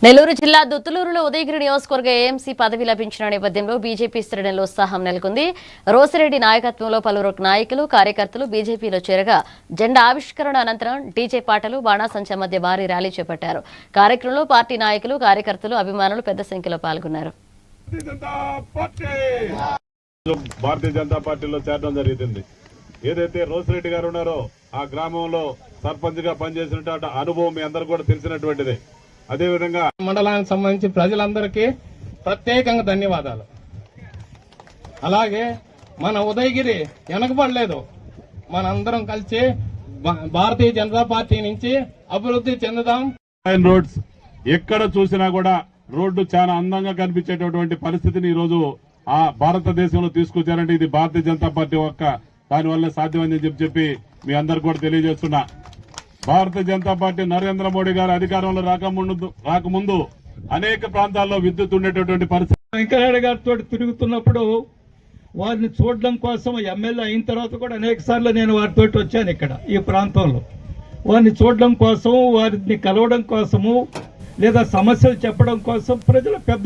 నెల్లూరు జిల్లా దుత్తులూరులో ఉదయగిరి నియోజకవర్గ ఏఎంసీ పదవి లభించిన నేపథ్యంలో బీజేపీ శ్రేణుల్లో ఉత్సాహం నెలకొంది. రోసిరెడ్డి నాయకత్వంలో పలువురు నాయకులు కార్యకర్తలు బీజేపీలో చేరగా జెండా ఆవిష్కరణ అనంతరం డీజే పాటలు బాణాసంచా మధ్య భారీ ర్యాలీ చేపట్టారు. కార్యక్రమంలో పార్టీ నాయకులు కార్యకర్తలు అభిమానులు పెద్ద సంఖ్యలో పాల్గొన్నారు. భారతీయ జనతా పార్టీలో చేరడం జరిగింది. ఏదైతే రోసిరెడ్డి గారు ఉన్నారో ఆ గ్రామంలో సర్పంచ్ గా పనిచేసినటువంటి అనుభవం మీ అందరూ కూడా తెలిసినటువంటిదే. అదేవిధంగా మండలానికి సంబంధించి ప్రజలందరికీ ప్రత్యేకంగా ధన్యవాదాలు. అలాగే మన ఉదయగిరి వెనకబడలేదు. మనందరం కలిసి భారతీయ జనతా పార్టీ నుంచి అభివృద్ధి చెందుదాం. రోడ్స్ ఎక్కడ చూసినా కూడా రోడ్డు చాలా అందంగా కనిపించేటటువంటి పరిస్థితిని ఈ రోజు ఆ భారతదేశంలో తీసుకొచ్చారంటే ఇది భారతీయ జనతా పార్టీ యొక్క దానివల్ల సాధ్యమని చెప్పి మీ అందరు కూడా తెలియజేస్తున్నా. భారతీయ జనతా పార్టీ నరేంద్ర మోడీ గారు అధికారంలో రాకముందు అనేక ప్రాంతాల్లో విద్యుత్ ఉండేటటువంటి పరిస్థితి. వెంకయ్యనాయుడు గారితో తిరుగుతున్నప్పుడు వారిని చూడడం కోసం ఎమ్మెల్యే అయిన తర్వాత కూడా అనేక సార్లు నేను వారితో వచ్చాను. ఇక్కడ ఈ ప్రాంతంలో వారిని చూడడం కోసం, వారిని కలవడం కోసము లేదా సమస్యలు చెప్పడం కోసం ప్రజలు పెద్ద